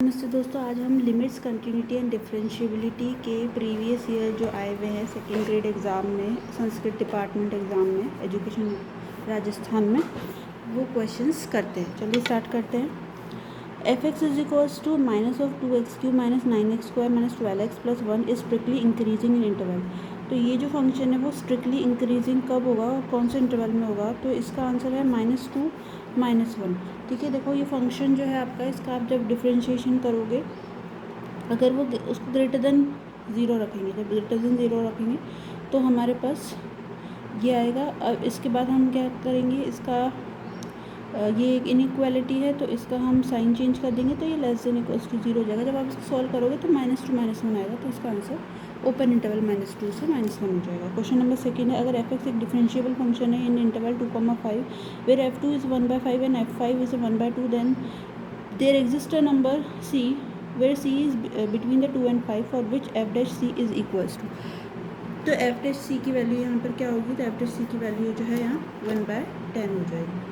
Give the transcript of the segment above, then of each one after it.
नमस्ते दोस्तों, आज हम लिमिट्स, कंटिन्यूटी एंड डिफरेंशिएबिलिटी के प्रीवियस ईयर जो आए हुए हैं सेकेंड ग्रेड एग्ज़ाम में, संस्कृत डिपार्टमेंट एग्ज़ाम में, एजुकेशन राजस्थान में, वो क्वेश्चंस करते हैं। चलिए स्टार्ट करते हैं। F X is equals to minus of 2x³ minus 9x square minus 12x plus 1 is strictly increasing in interval. तो ये जो फंक्शन है वो स्ट्रिक्टली इंक्रीजिंग कब होगा और कौन से इंटरवल में होगा? तो इसका आंसर है -2 -1। ठीक है, देखो ये फंक्शन जो है आपका, इसका आप जब डिफ्रेंशिएशन करोगे, अगर वो उसको ग्रेटर देन 0 रखेंगे, जब ग्रेटर देन 0 रखेंगे तो हमारे पास ये आएगा। अब इसके बाद हम क्या करेंगे, इसका ये एक इनइक्वालिटी है तो इसका हम साइन चेंज कर देंगे तो ये लेस देन इक्वल्स टू 0 हो जाएगा। जब आप इसको सॉल्व करोगे तो -2 -1 आएगा, तो इसका आंसर ओपन इंटरवल -2 से -1 हो जाएगा। क्वेश्चन नंबर सेकंड है, अगर f(x) एक डिफरेंशिएबल फंक्शन है in interval 2,5 where f2 is 1/5 and f5 is 1/2, then there exist a number c where c is between the 2 and 5 for which f' is equals to. तो f' की value यहाँ पर क्या होगी? तो f' की value जो है यहाँ 1/10 हो जाएगी।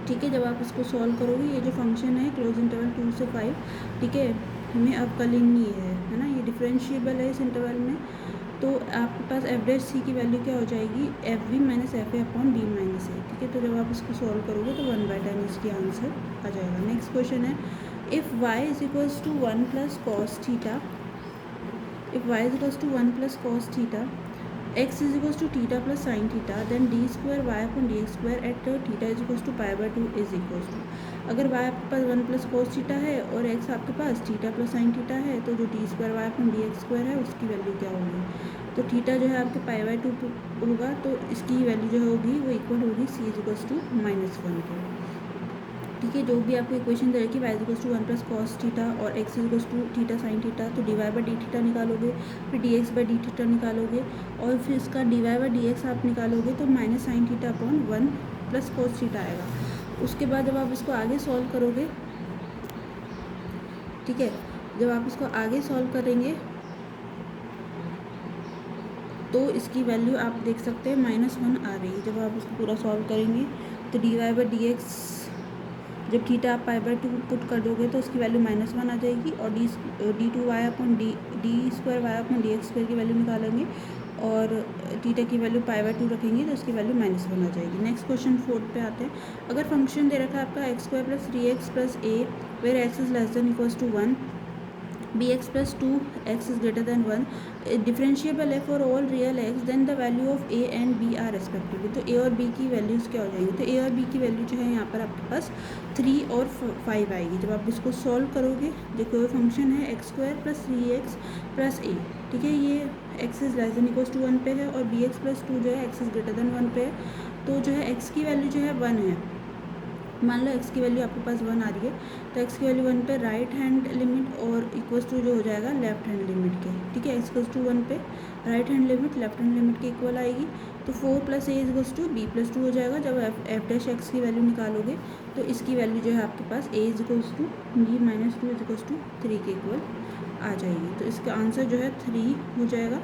ठीक है, जब आप इसको सॉल्व करोगे, ये जो फंक्शन है क्लोज इंटरवल 2 से 5, ठीक है, में अवकलनीय है ना, ये डिफरेंशिएबल है इस इंटरवल में। तो आपके पास f' की वैल्यू क्या हो जाएगी? fb minus fa upon b minus a। ठीक है, तो जब आप इसको सॉल्व करोगे तो 1/10 इसकी आंसर आ जाएगा। नेक्स्ट क्वेश्चन है, if y is equals to 1 plus cos theta, if y is equals to 1 plus cos theta, x is equals to theta plus sine theta, then d² y upon dx² at theta is equals to π/2 is equals to. अगर y आपके पास 1 plus cos theta है और x आपके पास theta plus sine theta है, तो जो d² y upon dx² है उसकी वैल्यू क्या होगी? तो थीटा जो है आपके π/2 होगा, तो इसकी वैल्यू जो होगी वो इक्वल होगी c इज इक्वल्स टू -1 के। ठीक है, जो भी आपको इक्वेशन दे रखी है y equals to 1 plus cos theta और x equals to theta sine theta, तो dy/d थीटा निकालोगे, फिर dx/d थीटा निकालोगे और फिर इसका dy/dx आप निकालोगे तो minus sine theta upon 1 plus cos theta आएगा। उसके बाद जब आप इसको आगे सॉल्व करोगे, ठीक है, जब आप इसको आगे सॉल्व करेंगे तो इसकी वैल्यू आप देख सकते हैं -1 आ रही है। जब आप इसको पूरा सॉल्व करेंगे तो dy/dx, जब थीटा आप π/2 पुट कर दोगे तो उसकी वैल्यू -1 आ जाएगी और d2y upon d² y upon dx² की वैल्यू निकालेंगे और थीटा की वैल्यू π/2 रखेंगे तो उसकी वैल्यू -1 आ जाएगी। नेक्स्ट क्वेश्चन 4 पे आते हैं। अगर फंक्शन दे रखा है आपका x² plus 3x plus a where x is less than equals to 1, bx plus 2x is greater than 1, differentiable है for all real x, then the value of a and b are respectively. तो a और b की values क्या हो जाएंगी? तो a और b की वैल्यू जो है यहाँ पर आपके पास 3 और 5 आएगी। जब आप इसको सॉल्व करोगे, देखो ये फंक्शन है x² plus 3x plus a, ठीक है, ये x is less than equals to 1 पे है और bx प्लस 2 जो है x इज ग्रेटर देन 1 पे है। तो जो है x की वैल्यू जो है 1 है, मान लो x की वैल्यू आपके पास 1 आ रही है, तो x की वैल्यू 1 पे राइट हैंड लिमिट और इक्वल्स टू जो हो जाएगा लेफ्ट हैंड लिमिट के। ठीक है, x इक्वल्स टू 1 पे right hand limit left hand limit के इक्वल आएगी, तो 4 plus a equals to b plus 2 हो जाएगा। जब f' की वैल्यू निकालोगे तो इसकी वैल्यू जो है आपके पास a equals to b minus 2 equals to 3 के इक्वल आ जाएगी। तो इसका आंसर जो है 3 हो जाएगा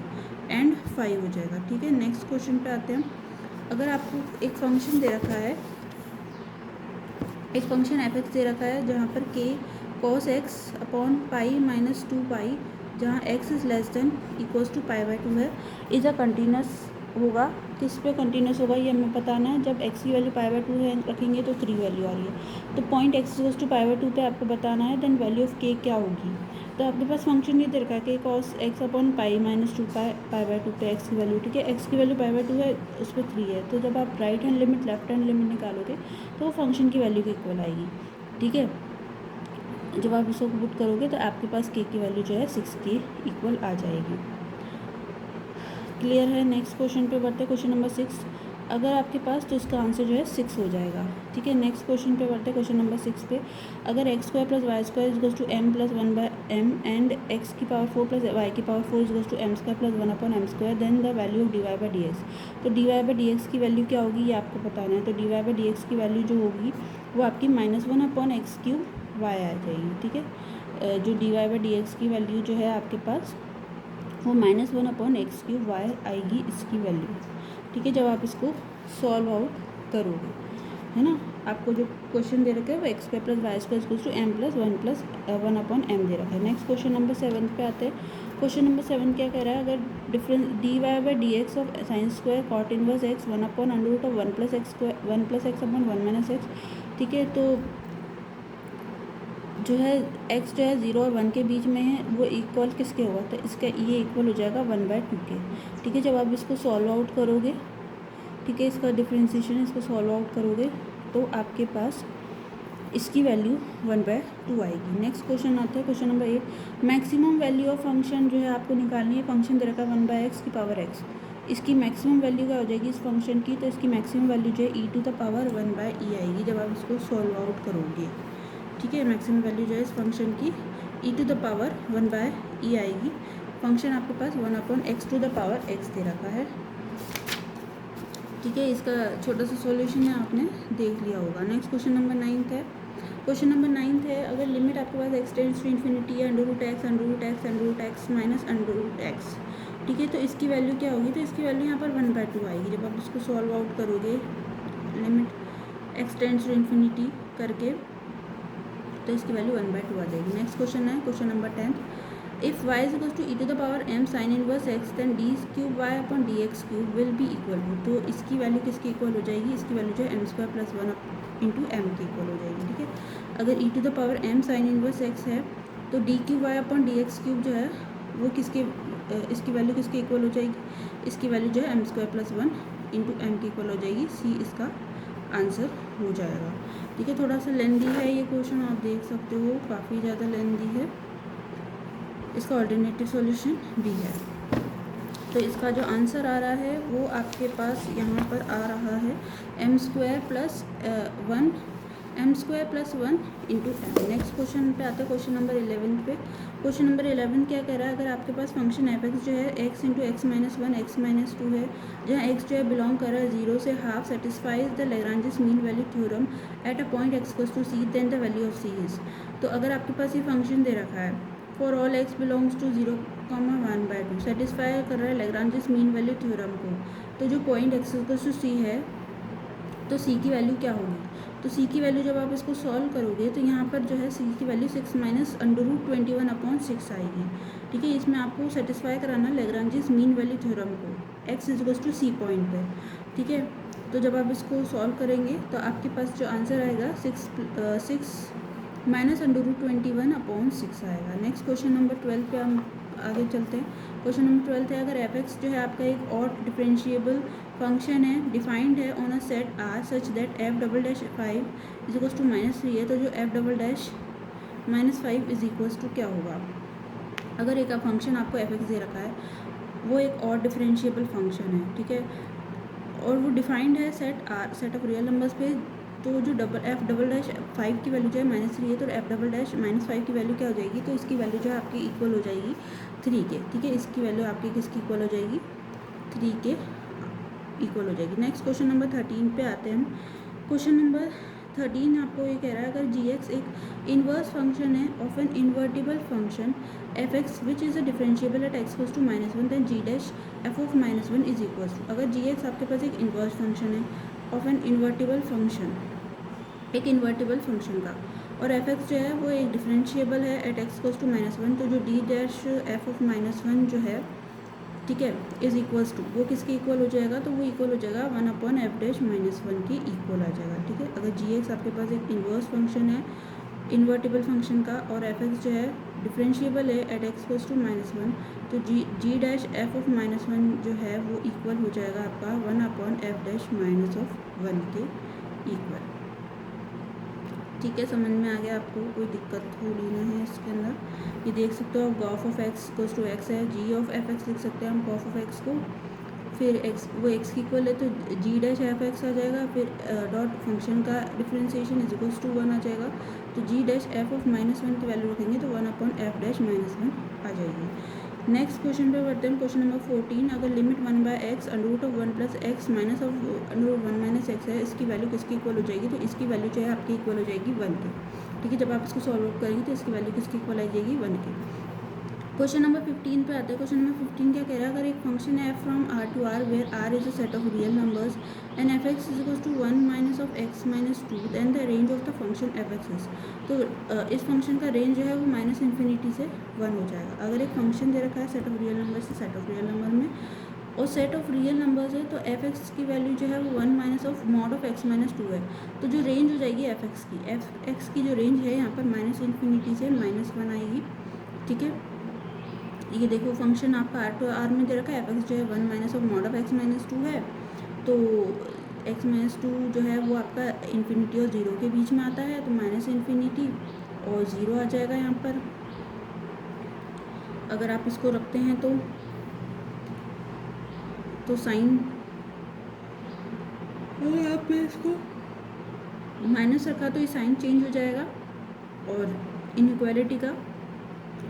एंड 5 हो जाएगा। ठीक है, नेक्स्ट क्वेश्चन पे आते हैं। अगर आपको एक फंक्शन दे रखा है, एक फंक्शन f(x) दे रखा है जहाँ पर k cos x upon pi minus 2 जहाँ x is less than equals to π/2 है, इज़ अ कंटिन्यूस होगा। किस पे कंटिन्यूस होगा ये हमें बताना है। जब x की वैल्यू π/2 है रखेंगे तो 3 वैल्यू आ रही है, तो पॉइंट x इक्वल्स टू π/2 पे आपको बताना है, देन वैल्यू ऑफ k क्या होगी। तो आपके पास फंक्शन ये दे रखा है कि cos x upon pi minus 2 π/2 पे x की वैल्यू, ठीक है, x की वैल्यू π/2 है, उस पर 3 है, तो जब आप right hand limit left hand limit निकालोगे तो वो फंक्शन की वैल्यू के इक्वल आएगी। ठीक है, जब आप इसको पुट करोगे तो आपके पास k की वैल्यू जो है 6 के इक्वल आ जाएगी। क्लियर है। नेक्स्ट क्वेश्चन पे बढ़ते हैं, क्वेश्चन नंबर 6। अगर आपके पास, तो इसका आंसर जो है 6 हो जाएगा। ठीक है, नेक्स्ट क्वेश्चन पे बढ़ते हैं, क्वेश्चन नंबर 6 पे। अगर x² plus y² equals to m plus 1/m and x की पावर 4 प्लस y की power 4 equals to m² plus 1 upon m², then the value of dy/dx। तो dy/dx की वैल्यू क्या होगी ये आपको बताना है। तो dy/dx की वैल्यू जो होगी वो आपकी -1 अपॉन x³ y आ जाएगी। ठीक है, जो dy/dx की वैल्यू जो है आपके पास वो -1 अपॉन x³ y आएगी इसकी वैल्यू। ठीक है, जब आप इसको सॉल्व आउट करोगे, है ना। आपको जो क्वेश्चन दे रखा है वो x square plus Y square equals to m plus one upon m दे रखा है। नेक्स्ट क्वेश्चन नंबर 7 पे आते हैं। क्वेश्चन नंबर 7 क्या कह रहा है, अगर difference D Y by D X of sine square cot inverse X one upon under root of one plus X upon one minus X, ठीक है। तो जो है x जो है 0 और 1 के बीच में है, वो इक्वल किसके होगा, तो इसका ये इक्वल हो जाएगा 1/2 के, ठीक है। जब आप इसको सॉल्व आउट करोगे, ठीक है, इसका डिफरेंशिएशन इसको सॉल्व आउट करोगे तो आपके पास इसकी वैल्यू 1/2 आएगी। नेक्स्ट क्वेश्चन आता है question number 8। Maximum value of function जो है आपको निकालनी है। फंक्शन दे रखा है 1/x की पावर x, इसकी मैक्सिमम वैल्यू क्या हो जाएगी इस फंक्शन की, तो इसकी मैक्सिमम वैल्यू जो है e⁻1/e आएगी जब आप इसको सॉल्व आउट करोगे, ठीक है। मैक्सिमम वैल्यू जो है इस फंक्शन की e⁻1/e आएगी। फंक्शन आपके पास 1/x दे रखा है, ठीक है। इसका छोटा सा सॉल्यूशन है, आपने देख लिया होगा। नेक्स्ट क्वेश्चन नंबर 9 है। क्वेश्चन नंबर 9 है, अगर लिमिट आपके पास x टेंड्स टू इन्फिनिटी है √x माइनस √x, ठीक है, तो इसकी वैल्यू क्या होगी, तो इसकी वैल्यू यहाँ पर 1/2 आएगी। जब आप इसको सॉल्व आउट करोगे limit x tends to infinity करके, तो इसकी वैल्यू 1/2 आ जाएगी। नेक्स्ट क्वेश्चन है question number 10। If y is equal to e⁻m sin inverse x then d³ y upon dx³ will be equal to, तो इसकी वैल्यू किसकी इक्वल हो जाएगी, इसकी वैल्यू जो है m² + 1 इंटू एम की इक्वल हो जाएगी, ठीक है। अगर e⁻m sin इनवर्स x है तो d³ अपॉन dx³ जो है वो किसके इसकी वैल्यू किसके इक्वल हो जाएगी, इसकी वैल्यू जो है m² + 1 इंटू एम की इक्वल हो जाएगी। सी इसका आंसर हो जाएगा, ठीक है। थोड़ा सा लेंदी है ये क्वेश्चन, आप देख सकते हो काफ़ी ज़्यादा लेंदी है। इसका ऑल्टरनेटिव सॉल्यूशन भी है। तो इसका जो आंसर आ रहा है वो आपके पास यहाँ पर आ रहा है m² + 1 into M. Next question पे आता है क्वेश्चन नंबर 11 पे। क्वेश्चन नंबर 11 क्या कह रहा है, अगर आपके पास फंक्शन f(x) जो है x × x - 1 x - 2 है, जहाँ x जो है बिलोंग कर रहा है 0 से half, satisfies the Lagrange's mean value theorem at a point x = c then the value of c is. तो अगर आपके पास ये फंक्शन दे रखा है for all x belongs to 0, 1/2, satisfy कर रहा है लैग्रांजेस मीन वैल्यू थ्योरम को, तो जो पॉइंट x = c है तो c की वैल्यू क्या होगी, तो c की वैल्यू जब आप इसको सॉल्व करोगे तो यहाँ पर जो है c की वैल्यू 6 माइनस √21/6 आएगी, ठीक है। इसमें आपको सेटिस्फाई कराना लैग्रांजेस मीन वैल्यू थ्योरम को x = c पॉइंट पे, ठीक है। तो जब आप इसको सॉल्व करेंगे तो आपके पास जो आंसर आएगा 6 माइनस √21/6 आएगा। नेक्स्ट क्वेश्चन नंबर 12 पे हम आगे चलते हैं। क्वेश्चन नंबर 12 है, अगर f(x) जो है आपका एक और डिफरेंशिएबल फंक्शन है, डिफाइंड है on a set R such that f'5 = -3 है, तो जो f'-5 = क्या होगा। अगर एक फंक्शन आपको f(x) दे रखा है, वो एक और डिफरेंशिएबल फंक्शन है, ठीक है, और वो डिफाइंड है set R, set of real numbers पे, तो जो f'5 की वैल्यू जो है -3 है, तो f'-5 की वैल्यू क्या हो जाएगी, तो इसकी वैल्यू जो है आपकी इक्वल हो जाएगी 3 के, ठीक है। इसकी वैल्यू आपकी किसकी इक्वल हो जाएगी, 3 के इक्वल हो जाएगी। नेक्स्ट क्वेश्चन नंबर 13 पे आते हैं। क्वेश्चन नंबर 13 आपको ये कह रहा है, अगर g(x) एक इन्वर्स फंक्शन है of an invertible function f(x) which is a differentiable at x = -1 then g'(f)(-1) is equal to, अगर g(x) आपके पास एक इन्वर्स फंक्शन है ऑफ एन इन्वर्टिबल फंक्शन, एक इन्वर्टिबल फंक्शन का, और f(x) जो है वो एक डिफरेंशिएबल है एट x = -1, तो जो d'(f)(-1) जो है, ठीक है, इज इक्वल्स टू, वो किसके इक्वल हो जाएगा, तो वो इक्वल हो जाएगा 1/f'-1 के इक्वल आ जाएगा, ठीक है। अगर g(x) आपके पास एक इन्वर्स फंक्शन है इन्वर्टिबल फंक्शन का, और f(x) जो है डिफरेंशिएबल है एट x = -1, तो g'(f)(-1) जो है वो इक्वल हो जाएगा आपका 1/f'-1 के इक्वल, ठीक है। समझ में आ गया आपको, कोई दिक्कत थोड़ी ना है इसके अंदर। ये देख सकते हो आप g(x) = x है, g(f)(x) लिख सकते हैं हम g(x) को, फिर x वो x की इक्वल है तो g'(f)(x) आ जाएगा, फिर डॉट फंक्शन का डिफरेंशिएशन = 1 आ जाएगा, तो g'(f)(-1) की वैल्यू रखेंगे तो 1/f'-1 आ जाएगी। नेक्स्ट क्वेश्चन पे बढ़ते हैं। क्वेश्चन नंबर 14, अगर limit 1/x √1 + x minus of √1 - x है, इसकी वैल्यू किसकी इक्वल हो जाएगी, तो इसकी वैल्यू जो है आपकी इक्वल हो जाएगी 1 के, ठीक है। जब आप इसको सॉल्व आउट करेंगे तो इसकी वैल्यू किसकी इक्वल आ जाएगी, 1 के। क्वेश्चन नंबर 15 पे आते हैं। क्वेश्चन नंबर 15 क्या कह रहा है, अगर एक फंक्शन है f from r to r where r is a set of real numbers and f(x) is equal to 1 minus of x minus 2 then the range of the function f(x) is. तो इस function का range जो है वो minus infinity से 1 हो जाएगा। अगर एक फंक्शन दे रखा है सेट ऑफ रियल नंबर से सेट ऑफ रियल नंबर में, और सेट ऑफ रियल नंबर्स है, तो f(x) की वैल्यू जो है वो 1 minus of mod of x minus 2 है। तो जो रेंज हो जाएगी f(x) की जो रेंज है यहाँ पर माइनस इन्फिनिटी से -1 आएगी। ठीक है, ये देखो फंक्शन आपका r टू r में दे रखा है, f(x) जो है 1 minus of mod of x minus 2 है। तो x माइनस 2 जो है वो आपका इन्फिनिटी और 0 के बीच में आता है, तो माइनस इन्फिनिटी और 0 आ जाएगा यहाँ पर। अगर आप इसको रखते हैं तो साइन, अगर आप इसको माइनस रखा तो ये साइन चेंज हो जाएगा, और इनइक्वालिटी का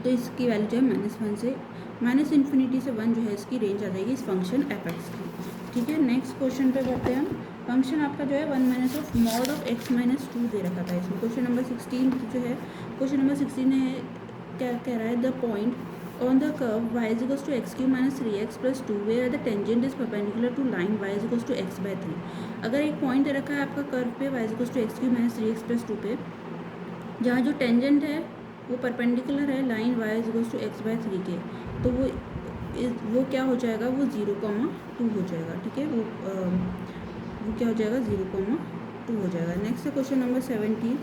तो इसकी वैल्यू जो है -1 से माइनस इन्फिनिटी से 1 जो है इसकी रेंज आ जाएगी इस फंक्शन f(x) की। ठीक है, नेक्स्ट क्वेश्चन पे बढ़ते हैं हम। फंक्शन आपका जो है 1 minus of mod of x minus 2 दे रखा था इसमें। क्वेश्चन नंबर 16 जो है, क्वेश्चन नंबर 16 है, क्या कह रहा है, the point on the curve y is equals to x³ minus 3x plus 2 where the tangent is perpendicular to line y is equals to x/3। अगर एक पॉइंट दे रखा है आपका कर्व पे y is equals to x³ minus 3x plus 2 पे, जहाँ जो tangent है वो परपेंडिकुलर है line y is equals to x/3 के, तो वो क्या हो जाएगा, वो 0,2 हो जाएगा। ठीक है, वो क्या हो जाएगा, 0,2 हो जाएगा। नेक्स्ट है क्वेश्चन नंबर 17।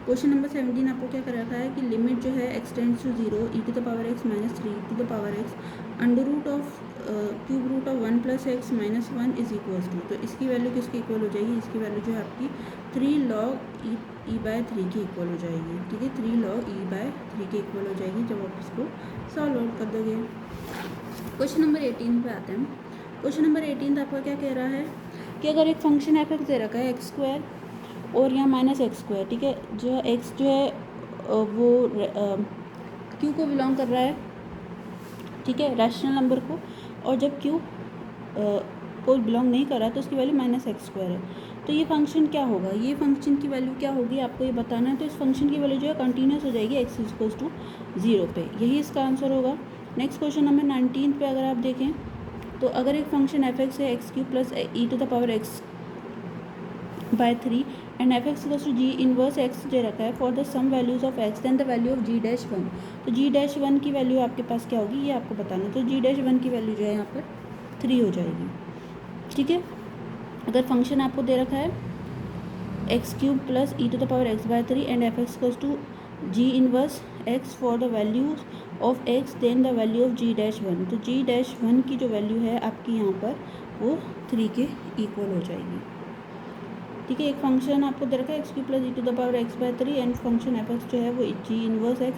क्वेश्चन नंबर 17 आपको क्या कर रखा है कि लिमिट जो है x tends to 0 e⁻x minus 3 e⁻x under root of cube root of 1 plus x minus 1 is equals to, तो इसकी वैल्यू किसकी इक्वल हो जाएगी, इसकी वैल्यू जो है आपकी 3 log e/3 की इक्वल हो जाएगी। ठीक है, 3 log e/3 की इक्वल हो जाएगी जब आप इसको सॉल्व आउट कर दोगे। क्वेश्चन नंबर 18 पे आते हैं। क्वेश्चन नंबर 18 आपका क्या कह रहा है कि अगर एक फंक्शन f(x) दे रखा है x² और यहाँ -x², ठीक है, जो x जो है वो q को बिलोंग कर रहा है, ठीक है, रैशनल नंबर को, और जब q को बिलोंग नहीं कर रहा तो उसकी वैल्यू -x² है। तो ये फंक्शन क्या होगा, ये फंक्शन की वैल्यू क्या होगी आपको ये बताना है। तो इस फंक्शन की वैल्यू जो है कंटिन्यूस हो जाएगी x इक्वल्स टू 0 पे, यही इसका आंसर होगा। नेक्स्ट क्वेश्चन नंबर 19 पे अगर आप देखें तो अगर एक फंक्शन f(x) है x³ plus e⁻x/3 and f(x) equals to g inverse x दे रखा है for the some values of x then the value of g'1, तो g'1 की वैल्यू आपके पास क्या होगी ये आपको बताना है। तो g'1 की वैल्यू जो है यहाँ पर 3 हो जाएगी। ठीक है, अगर फंक्शन आपको दे रखा है x³ plus e⁻x/3 and f(x) equals to g inverse x for the values of x then the value of g'1, तो g'1 की जो वैल्यू है आपकी यहाँ पर वो 3 के इक्वल हो जाएगी। ठीक है, एक फंक्शन आपको दे रखा है x³ plus e⁻x/3 and function f(x) जो है वो g inverse x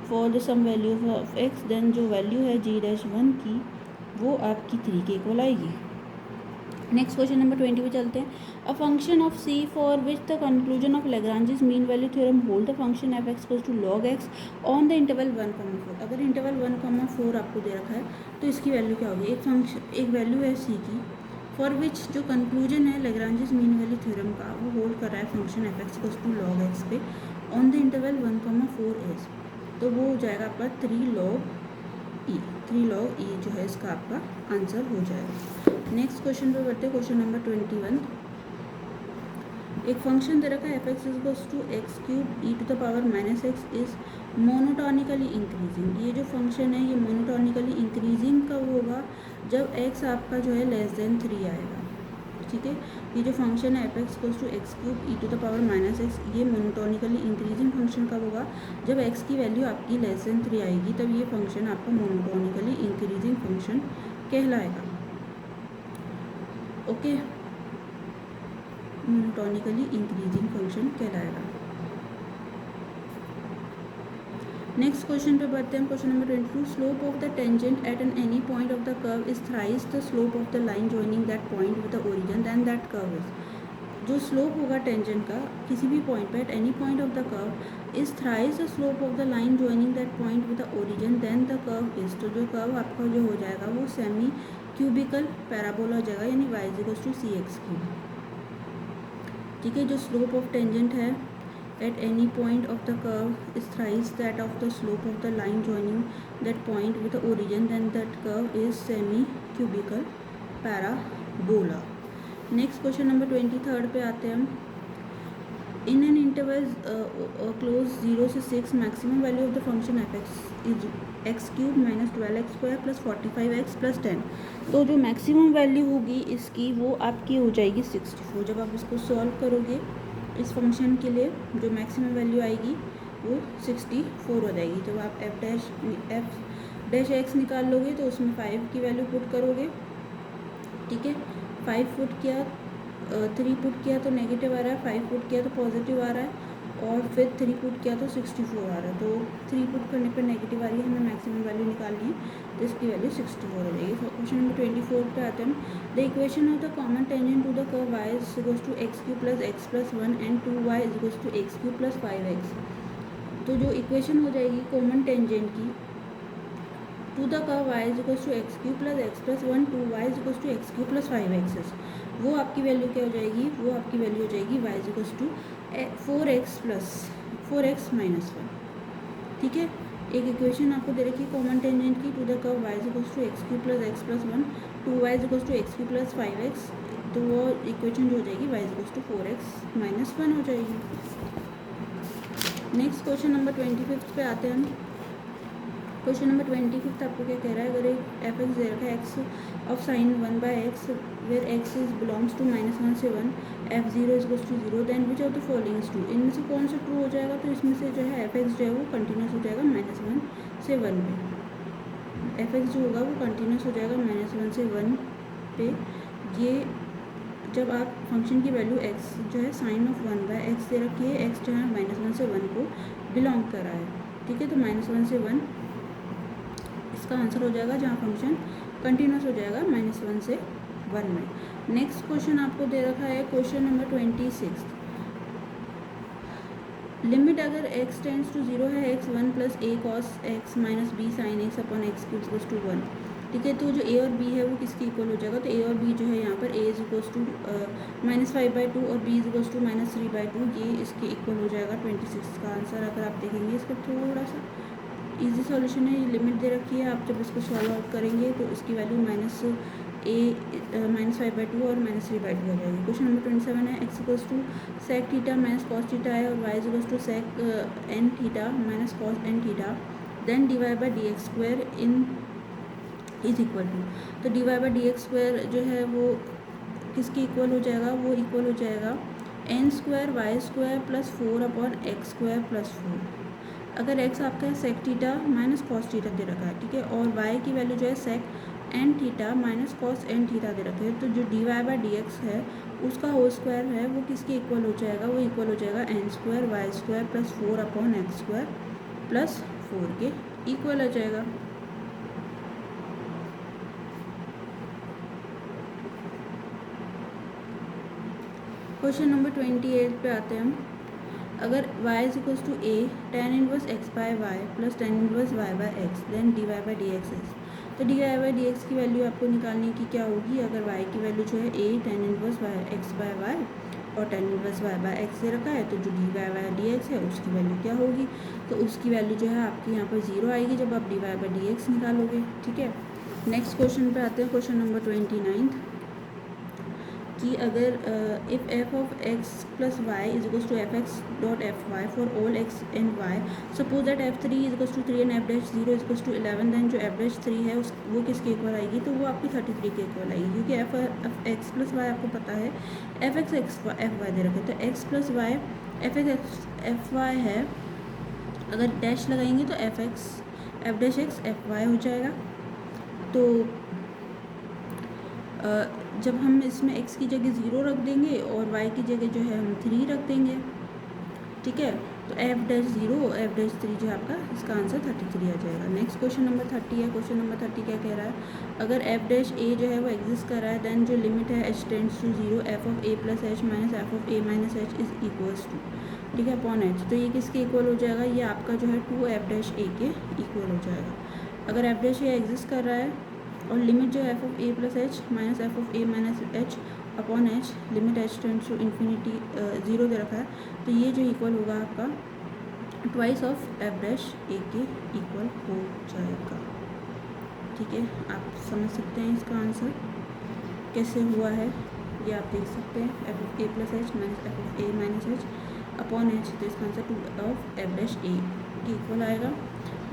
for the some value of x then जो वैल्यू है g'1 की वो आपकी 3 के इक्वल आएगी। नेक्स्ट क्वेश्चन नंबर 20 पे चलते हैं। A function of c for which the conclusion of Lagrange's mean value theorem hold the function f(x) equals to log x on the interval 1,4। अगर इंटरवल 1,4 आपको दे रखा है तो इसकी वैल्यू क्या होगी, एक वैल्यू है c की फॉर विच जो कंक्लूजन है लैग्रांजेस मीन वैल्यू थ्योरम का वो होल्ड कर रहा है function f(x) equals to log x पे ऑन द इंटरवल 1,4 इज, तो वो हो जाएगा आपका 3 log e जो है इसका आपका आंसर हो जाएगा। नेक्स्ट क्वेश्चन पे बढ़ते हैं। क्वेश्चन नंबर 21, एक फंक्शन दे रखा है f(x) equals to x³ e⁻x is monotonically increasing. ये जो फंक्शन है ये मोनोटोनिकली इंक्रीजिंग कब होगा, जब x आपका जो है लेस देन 3 आएगा। ठीक है, ये जो फंक्शन है f(x) equals to x³ e⁻x, ये मोनोटोनिकली इंक्रीजिंग फंक्शन कब होगा, जब x की वैल्यू आपकी लेस देन 3 आएगी, तब ये फंक्शन आपका मोनोटोनिकली इंक्रीजिंग फंक्शन कहलाएगा। ओके, मोनोटोनिकली इंक्रीजिंग फंक्शन कहलाएगा। नेक्स्ट क्वेश्चन पे बढ़ते हैं। Question number 22, slope of the tangent at an any point of the curve is thrice the slope of the line joining that point with the origin then that curve is. जो slope होगा tangent का किसी भी point पे at any point of the curve is thrice the slope of the line joining that point with the origin then the curve is, तो जो curve आपका जो हो जाएगा वो सेमी क्यूबिकल पैराबोला हो जाएगा, यानी y इक्वल्स टू cx³। ठीक है, जो स्लोप ऑफ टेंजेंट है at any point of the curve is thrice that of the slope of the line joining that point with the origin, then that curve is semi-cubical parabola. Next question number 23 पे आते हैं हम. In an interval close 0 से 6 maximum value of the function F X is x cube minus 12x² plus 45x plus 10. तो जो maximum value होगी इसकी वो आपकी हो जाएगी 64. जब आप इसको सॉल्व करोगे इस फंक्शन के लिए जो मैक्सिमम वैल्यू आएगी वो 64 हो जाएगी. जब आप एफ डैश एक्स निकाल लोगे तो उसमें 5 की वैल्यू पुट करोगे. ठीक है, 5 पुट किया, 3 पुट किया तो नेगेटिव आ रहा है, 5 पुट किया तो पॉजिटिव आ रहा है, और फिर 3 पुट किया तो 64 आ रहा है. तो 3 पुट करने पर नेगेटिव आ रही है, हमें मैक्सिमम वैल्यू निकालनी है तो इसकी वैल्यू 64 हो जाएगी. क्वेश्चन नंबर 24 पे आते हैं. The equation of the common tangent to the curve y is equals to X cube plus X plus 1 and 2y is equals to X cube plus 5x. तो जो इक्वेशन हो जाएगी common tangent की to the curve y is equals to X cube plus X plus 1 2y is equals to X cube plus 5x, वो आपकी value क्या हो जाएगी, वो आपकी वैल्यू हो जाएगी y is equals to 4x plus 4x minus 1. ठीक है, एक इक्वेशन आपको दे रखी है कॉमन टेंजेंट की to the curve y is equals to X cube plus X plus 1 2y is equals to X cube plus 5x. तो वो इक्वेशन जो हो जाएगी y is equals to 4x minus 1 हो जाएगी. नेक्स्ट क्वेश्चन नंबर 25 पे आते हैं हम. क्वेश्चन नंबर 25 आपको क्या कह रहा है. अगर एक एफ एक्स दे रखा है X of sine 1/x where X is belongs to -1 से 1 f0 is equals to 0 then which of the following is true. इनमें से कौन सा ट्रू हो जाएगा. तो इसमें से जो है एफ एक्स जो है वो कंटिन्यूस हो जाएगा -1 से 1 पे. एफ एक्स जो होगा वो कंटिन्यूस हो जाएगा -1 से 1 पे. ये जब आप फंक्शन की वैल्यू x जो है साइन ऑफ 1/x दे रखी है, x जो है -1 से 1 को बिलोंग कर रहा है. ठीक है, तो -1 से 1 इसका आंसर हो जाएगा जहाँ फंक्शन कंटिन्यूस हो जाएगा -1 से 1 में. नेक्स्ट क्वेश्चन आपको दे रखा है क्वेश्चन नंबर 26. लिमिट अगर x टेंड्स टू 0 है x 1 plus a cos x minus b sine x upon x cube equals to 1. ठीक है, तो जो a और b है वो किसके इक्वल हो जाएगा. तो a और b जो है यहाँ पर a इज इक्वल्स टू -5/2 और b इज इक्वल्स टू -3/2, ये इसके इक्वल हो जाएगा. 26 का आंसर अगर आप देखेंगे इसका थोड़ा सा इजी सॉल्यूशन है. ये लिमिट दे रखी है, आप जब इसको सॉल्व आउट करेंगे तो इसकी वैल्यू -5/2 और -3/2 हो जाएगी. क्वेश्चन नंबर 27 है. X equals to sec theta minus cos theta है और Y is equals to sec N theta minus cos N theta then dy/dx² in is equal to. तो dy/dx² जो है वो किसके इक्वल हो जाएगा, वो इक्वल हो जाएगा n² y² plus 4/x² plus 4. अगर x आपका है sec theta minus cos theta दे रखा है. ठीक है, और y की वैल्यू जो है sec N theta minus cos N theta दे रखे है. तो जो dy/dx है उसका होल स्क्वायर है वो किसके इक्वल हो जाएगा, वो इक्वल हो जाएगा n² y² plus 4/x² plus 4 के इक्वल हो जाएगा. क्वेश्चन नंबर 28 पे आते हैं हम. अगर y is equals to a tan inverse x/y plus tan inverse y/x then dy/dx is. तो dy/dx की वैल्यू आपको निकालने की क्या होगी. अगर y की वैल्यू जो है a tan इनवर्स x/y और tan इनवर्स y/x से रखा है, तो जो dy/dx है उसकी वैल्यू क्या होगी. तो उसकी वैल्यू जो है आपकी यहाँ पर 0 आएगी जब आप dy/dx निकालोगे. ठीक है, नेक्स्ट क्वेश्चन पे आते हैं. क्वेश्चन नंबर 29 कि अगर if F of X plus Y is equals to F X dot F Y for all X and Y, suppose that f3 is equals to 3 and f'0 is equals to 11, then जो f'3 है उस वो किसके equal आएगी. तो वो आपकी 33 के इक्वल आएगी, क्योंकि एफ एक्स प्लस वाई आपको पता है एफ एक्स एफ वाई दे रखे. तो X plus Y F Y है, अगर डैश लगाएंगे तो F dash X F Y हो जाएगा. तो जब हम इसमें x की जगह 0 रख देंगे और y की जगह जो है हम 3 रख देंगे. ठीक है, तो f'0 f'3 जो है आपका इसका आंसर 33 आ जाएगा. नेक्स्ट क्वेश्चन नंबर 30 है. क्वेश्चन नंबर 30 क्या कह रहा है. अगर f'(a) जो है वो एग्जिस्ट कर रहा है, देन जो लिमिट है h tends to 0 f of a plus h minus f of a minus h is equals to. ठीक है, अपॉन h. तो ये किसके इक्वल हो जाएगा, ये आपका जो है 2f'(a) के इक्वल हो जाएगा. अगर f'(a) एग्जिस्ट कर रहा है और लिमिट जो है f of a plus h minus f of a minus h upon H, limit H tends to infinity 0 दे रखा है, तो ये जो इक्वल होगा आपका twice of F dash A के इक्वल हो जाएगा। ठीक है, आप समझ सकते हैं इसका आंसर कैसे हुआ है, ये आप देख सकते हैं। F of A plus H minus F of A minus H upon H, तो इसका answer 2 of F dash A के इक्वल आएगा।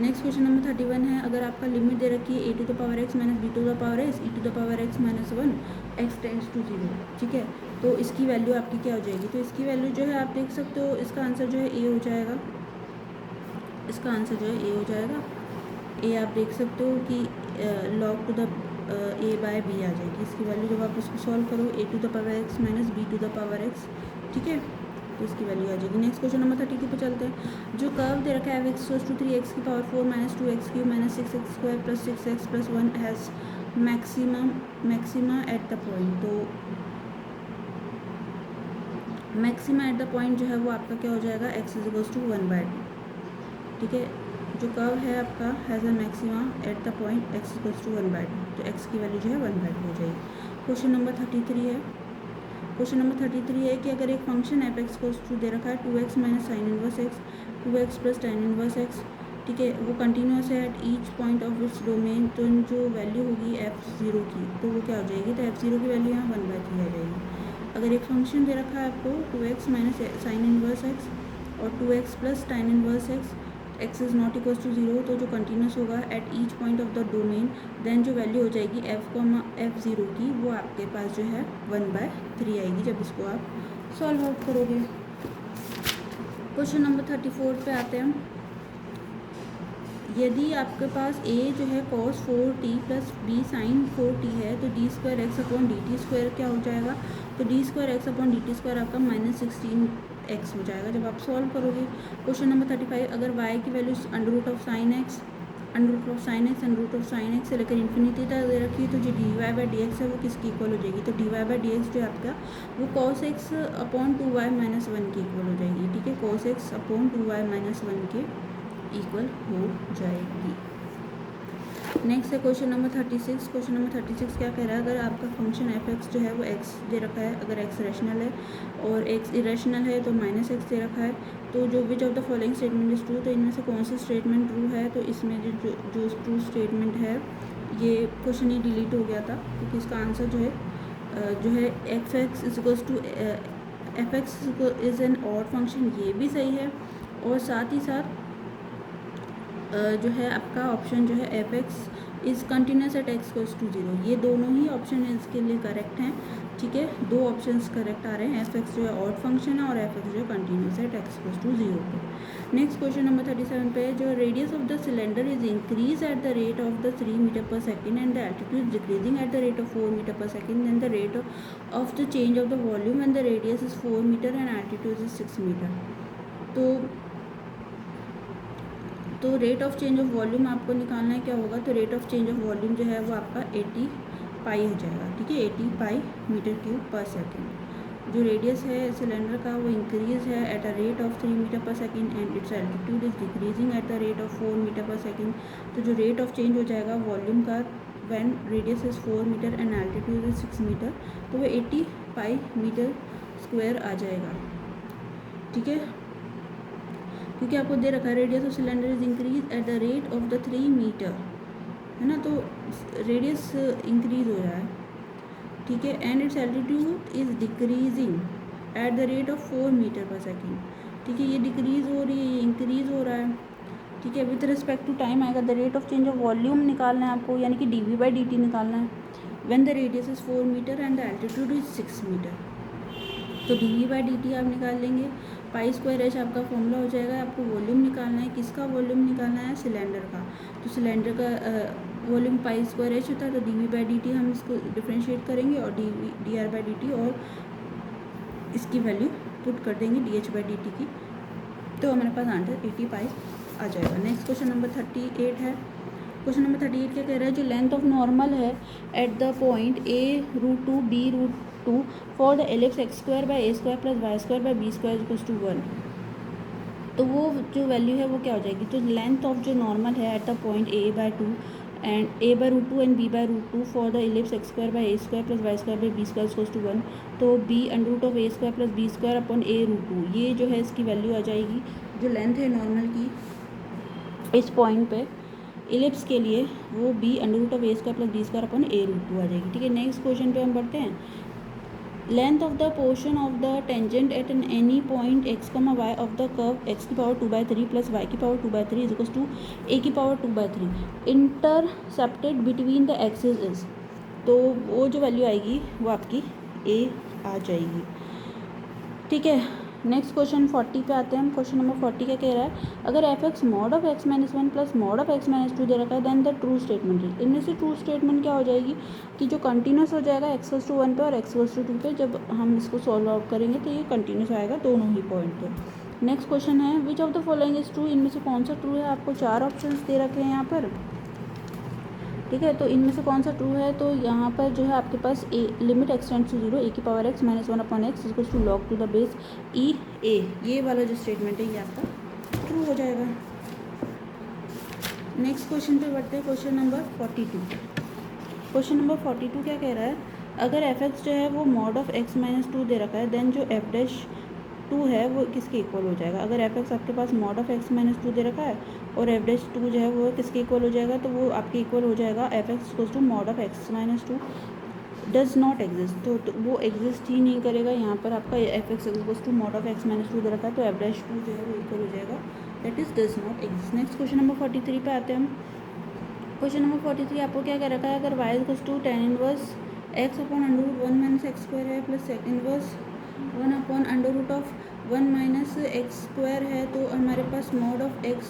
नेक्स्ट क्वेश्चन नंबर 31 है, अगर आपका लिमिट दे रखी है a to the power x minus b to the power s e to the power x minus 1 x tends to 0, ठीक है, तो इसकी वैल्यू आपकी क्या हो जाएगी? तो इसकी वैल्यू जो है आप देख सकते हो, इसका आंसर जो है ए हो जाएगा। इसका आंसर जो है ए हो जाएगा। ए आप देख सकते हो कि log to the a by b आ जाएगी इसकी वैल्यू, जब आप इसको सॉल्व करो a to the power x minus b to the power x, ठीक है, तो इसकी वैल्यू आ जाएगी। नेक्स्ट क्वेश्चन नंबर 32 पे चलते हैं। जो कर्व दे रखा है एक्स इक्वल्स टू 3x की power 4 minus 2x cube minus 6x square plus 6x plus 1 has maxima at the point, तो मैक्सिमा एट द पॉइंट जो है वो आपका क्या हो जाएगा? x इज इक्वल्स टू 1/2, ठीक है, जो कर्व है आपका has a maxima at the point x equals to 1/2, तो x की वैल्यू जो है 1/2 हो जाएगी। क्वेश्चन नंबर 33 है। क्वेश्चन नंबर 33 है कि अगर एक फंक्शन एफ एक्स को टू दे रखा है 2x minus sine inverse x 2x plus tan inverse x, ठीक है, वो कंटिन्यूस है eight each point of its domain, तो जो वैल्यू होगी f0 की, तो वो क्या हो जाएगी? तो f0 की वैल्यू यहाँ 1/3 आ जाएगी। अगर एक फंक्शन दे रखा है आपको 2x minus sine inverse X और 2x plus tan inverse X, x is not equals to 0, तो जो कंटिन्यूस होगा at each point of the domain, then जो वैल्यू हो जाएगी f0 की, वो आपके पास जो है 1/3 आएगी जब इसको आप सॉल्व आउट करोगे। क्वेश्चन नंबर 34 पे आते हैं। यदि आपके पास a जो है cos 4t plus b sin 4t है, तो d square x upon D T square क्या हो जाएगा? तो d square x upon D T square आपका -16x हो जाएगा जब आप सॉल्व करोगे। क्वेश्चन नंबर 35, अगर y की वैल्यू under root of sine X से लेकर इन्फिनिटी तक दे रखी है, तो जो dy/dx है वो किसकी इक्वल हो जाएगी? तो dy/dx जो है आपका वो cos x upon 2y minus 1 की इक्वल हो जाएगी, ठीक है, cos x upon 2y minus 1 के इक्वल हो जाएगी। नेक्स्ट है क्वेश्चन नंबर 36। क्वेश्चन नंबर 36 क्या कह रहा है? अगर आपका फंक्शन एफ एक्स जो है वो एक्स दे रखा है, अगर एक्स रैशनल है और एक्स इरेशनल है तो -x दे रखा है, तो जो विच of the following statement is true, तो इनमें से कौन सा स्टेटमेंट ट्रू है? तो इसमें जो ट्रू स्टेटमेंट है, ये क्वेश्चन ही डिलीट हो गया था क्योंकि इसका आंसर जो है F X is equals to F X is an odd function, ये भी सही है, और साथ ही साथ जो है आपका ऑप्शन जो है F X is continuous at x equals to 0, ये दोनों ही ऑप्शन इसके लिए करेक्ट हैं, ठीक है, दो ऑप्शंस करेक्ट आ रहे हैं। एफ एक्स जो है ऑड फंक्शन है और एफ एक्स जो है continuous at x equals to 0 पे। नेक्स्ट क्वेश्चन नंबर 37 पे, जो radius of the cylinder is increase at the rate of the 3 metre per second and the altitude decreasing at the rate of 4 metre per second, and the rate of the change of the volume and the radius is 4 metre and altitude is 6 metre. तो rate of change of volume आपको निकालना है, क्या होगा? तो rate of change of volume जो है वो आपका 80 पाई हो जाएगा, ठीक है, 80 pi metre cube per second. जो रेडियस है सिलेंडर का वो इंक्रीज है at a rate of 3 metre per second and its altitude is decreasing at the rate of 4 metre per second, तो जो रेट ऑफ चेंज हो जाएगा वॉल्यूम का when radius is 4 metre and altitude is 6 metre, तो वो 80 pi metre square आ जाएगा, ठीक है, क्योंकि आपको दे रखा है radius of cylinder is increase at the rate of the 3 meter, है ना, तो रेडियस इंक्रीज हो रहा है, ठीक है, and its altitude is decreasing at the rate of 4 metre per second, ठीक है, ये डिक्रीज हो रही है, ये इंक्रीज हो रहा है, ठीक है, विथ रिस्पेक्ट टू टाइम आएगा। The rate of change of volume निकालना है आपको, यानी कि dv/dt निकालना है when the radius is 4 metre and the altitude is 6 metre, तो dv/dt आप निकाल लेंगे, पाई स्क्वायर एच आपका फॉर्मूला हो जाएगा। आपको वॉल्यूम निकालना है, किसका वॉल्यूम निकालना है? सिलेंडर का, तो सिलेंडर का वॉल्यूम पाई स्क्वायर एच होता है, तो dv/dt हम इसको डिफ्रेंशिएट करेंगे और dr/dt और इसकी वैल्यू पुट कर देंगे dh/dt की, तो हमारे पास आंसर 80 पाई आ जाएगा। नेक्स्ट क्वेश्चन नंबर 38 है। क्वेश्चन नंबर 38 क्या कह रहा है? जो लेंथ ऑफ नॉर्मल है at the point a√2 b√2 for the ellipse x² + a² + y² + b² = 1, तो वो जो वैल्यू है वो क्या हो जाएगी? तो लेंथ ऑफ जो नॉर्मल है at the point a/2 and a by root two and b by root two for the ellipse X square by A square plus Y square by B square equals to 1, तो b under root of A square plus B square upon a root two, ये जो है इसकी value आ जाएगी, जो length है normal की इस पॉइंट पे इलिप्स के लिए, वो b under root of A square plus B square upon a root two आ जाएगी। ठीक है, नेक्स्ट क्वेश्चन पे हम बढ़ते हैं। Length of the portion of the tangent at an any point x comma y of the curve x की power 2/3 plus y की power 2/3 is equals to a की power 2/3 intercepted between the axis is, तो वो जो value आएगी वो आपकी ए आ जाएगी। ठीक है, नेक्स्ट क्वेश्चन 40 पे आते हैं हम। क्वेश्चन नंबर 40 क्या कह रहा है, अगर F X mod of X minus 1 plus mod of X minus 2 दे रखा है then the true statement is, इनमें से ट्रू स्टेटमेंट क्या हो जाएगी कि जो कंटिन्यूस हो जाएगा एक्स वस टू 1 पे और एक्स वस टू 2 पे, जब हम इसको सॉल्व आउट करेंगे तो ये कंटिन्यूस आएगा दोनों ही पॉइंट पे। नेक्स्ट क्वेश्चन है विच of the following is true, इनमें से कौन सा ट्रू है, आपको 4 ऑप्शन दे रखे हैं यहाँ पर। ठीक है, तो इनमें से कौन सा ट्रू है, तो यहाँ पर जो है आपके पास a limit extends to 0 a की power x minus 1 upon x equals to log to the base e a, ये वाला जो स्टेटमेंट है ये आपका ट्रू हो जाएगा। नेक्स्ट क्वेश्चन पे बढ़ते हैं, क्वेश्चन नंबर 42। क्वेश्चन नंबर 42 क्या कह रहा है, अगर एफ एक्स जो है वो मॉड ऑफ एक्स माइनस 2 दे रखा है देन जो एफ डैश 2 है वो किसके इक्वल हो जाएगा। अगर एफ एक्स आपके पास मॉड ऑफ एक्स माइनस 2 दे रखा है और एफ डैश 2 जो है वो किसके इक्वल हो जाएगा, तो वो आपके इक्वल हो जाएगा F X equals to mod of X minus 2 does not exist, तो वो एग्जिस्ट ही नहीं करेगा। यहाँ पर आपका F X equals to mod of X minus 2 दे रखा है, तो एफ डैश 2 जो है वो इक्वल हो जाएगा, that is does not exist. Next question number 43 पे आते हैं हम। क्वेश्चन नंबर 43 आपको क्या कह रखा है, अगर y equals to tan inverse x upon under root 1 minus x square है plus sec inverse 1 upon under root of 1 minus x square है, तो हमारे पास मॉड ऑफ एक्स